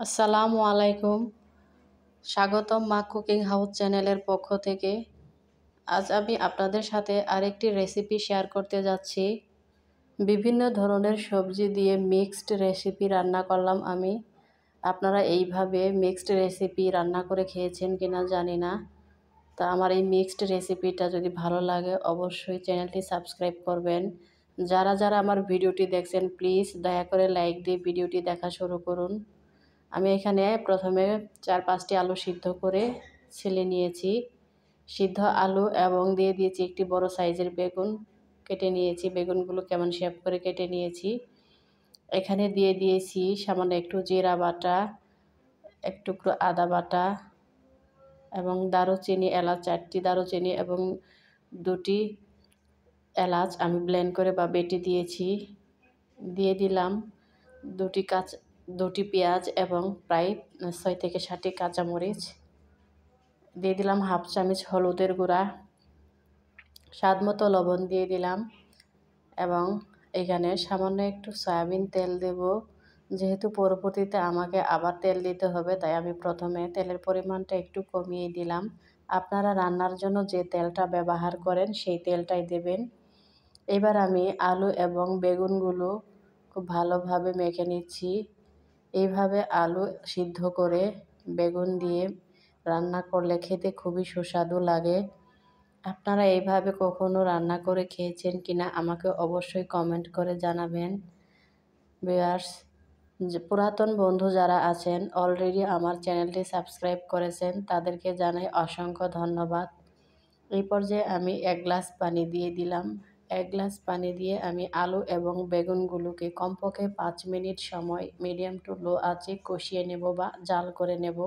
আসসালামু আলাইকুম। স্বাগতম মা কুকিং হাউস চ্যানেলের পক্ষ থেকে। আজ আমি আপনাদের সাথে আরেকটি রেসিপি শেয়ার করতে যাচ্ছি। বিভিন্ন ধরনের সবজি দিয়ে মিক্সড রেসিপি রান্না করলাম আমি। আপনারা এইভাবে মিক্সড রেসিপি রান্না করে খেয়েছেন কিনা জানি না। তা আমার এই মিক্সড রেসিপিটা যদি ভালো লাগে অবশ্যই চ্যানেলটি সাবস্ক্রাইব করবেন। যারা যারা আমার ভিডিওটি দেখছেন প্লিজ দয়া করে লাইক দিয়ে ভিডিওটি দেখা শুরু করুন। আমি এখানে প্রথমে 4-5টি আলু সিদ্ধ করে ছিলে নিয়েছি। সিদ্ধ আলু এবং দিয়ে দিয়েছি একটি বড় সাইজের বেগুন কেটে নিয়েছি। বেগুনগুলো কেমন শেপ করে কেটে নিয়েছি। এখানে দিয়ে দিয়েছি সামান্য একটু জিরা বাটা, এক টুকরো আদা বাটা এবং দারুচিনি, এলাচ 4টি দারুচিনি এবং 2টি এলাচ আমি ব্লেন্ড করে বা বেটে দিয়েছি। দিয়ে দিলাম 2টি পেঁয়াজ এবং প্রায় 6 থেকে 7টি কাঁচামরিচ। দিয়ে দিলাম হাফ চামচ হলুদের গুঁড়া, স্বাদ মতো লবণ দিয়ে দিলাম এবং এখানে সামান্য একটু সয়াবিন তেল দেব। যেহেতু পরবর্তীতে আমাকে আবার তেল দিতে হবে তাই আমি প্রথমে তেলের পরিমাণটা একটু কমিয়ে দিলাম। আপনারা রান্নার জন্য যে তেলটা ব্যবহার করেন সেই তেলটাই দেবেন। এবার আমি আলু এবং বেগুনগুলো খুব ভালোভাবে মেখে নিচ্ছি। এইভাবে আলু সিদ্ধ করে বেগুন দিয়ে রান্না করলে খেতে খুবই সুস্বাদু লাগে। আপনারা এইভাবে কখনো রান্না করে খেয়েছেন কিনা আমাকে অবশ্যই কমেন্ট করে জানাবেন। ভিউয়ার্স, পুরাতন বন্ধু যারা আছেন অলরেডি আমার চ্যানেলটি সাবস্ক্রাইব করেছেন তাদেরকে জানাই অসংখ্য ধন্যবাদ। এই পর্যায়ে আমি 1 গ্লাস পানি দিয়ে দিলাম। 1 গ্লাস পানি দিয়ে আমি আলু এবং বেগুনগুলোকে কমপক্ষে 5 মিনিট সময় মিডিয়াম টু লো আঁচে কষিয়ে নেব বা জাল করে নেব।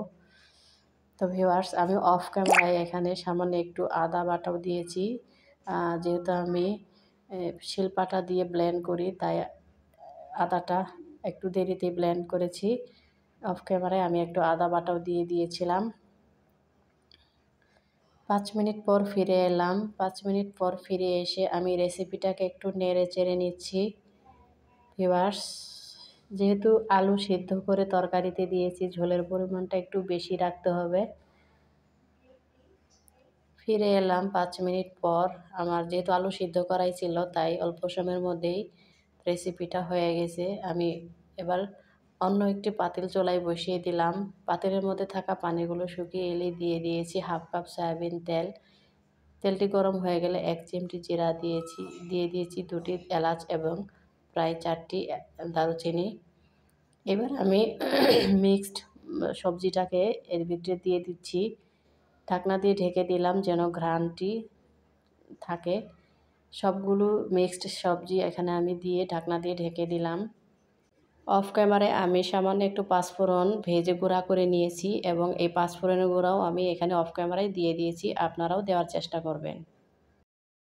তো ভিউয়ার্স, আমি অফ ক্যামেরায় এখানে সামান্য একটু আদা বাটাও দিয়েছি। যেহেতু আমি শিলপাটা দিয়ে ব্লেন্ড করি তাই আদাটা একটু দেরিতে ব্লেন্ড করেছি। অফ ক্যামেরায় আমি একটু আদা বাটাও দিয়ে দিয়েছিলাম। 5 মিনিট পর ফিরে এলাম। 5 মিনিট পর ফিরে এসে আমি রেসিপিটাকে একটু নেড়ে চেড়ে নিচ্ছি। ভিউয়ার্স, যেহেতু আলু সিদ্ধ করে তরকারিতে দিয়েছি ঝোলের পরিমাণটা একটু বেশি রাখতে হবে। ফিরে এলাম 5 মিনিট পর। আমার যেহেতু আলু সিদ্ধ করাই ছিল তাই অল্প সময়ের মধ্যেই রেসিপিটা হয়ে গেছে। আমি এবার অন্য একটি পাতিল চুলায় বসিয়ে দিলাম। পাতিলের মধ্যে থাকা পানিগুলো শুকিয়ে এলে দিয়ে দিয়েছি হাফ কাপ সয়াবিন তেল। তেলটি গরম হয়ে গেলে 1 চিমটি জিরা দিয়েছি। দিয়ে দিয়েছি 2টি এলাচ এবং প্রায় 4টি দারুচিনি। এবার আমি মিক্সড সবজিটাকে এর ভিতরে দিয়ে দিচ্ছি। ঢাকনা দিয়ে ঢেকে দিলাম যেন ঘ্রাণটি থাকে। সবগুলো মিক্সড সবজি এখানে আমি দিয়ে ঢাকনা দিয়ে ঢেকে দিলাম। অফ ক্যামেরায় আমি সামান্য একটু পাঁচফোড়ন ভেজে গুঁড়া করে নিয়েছি এবং এই পাঁচফোড়নের গুঁড়াও আমি এখানে অফ ক্যামেরায় দিয়ে দিয়েছি। আপনারাও দেওয়ার চেষ্টা করবেন।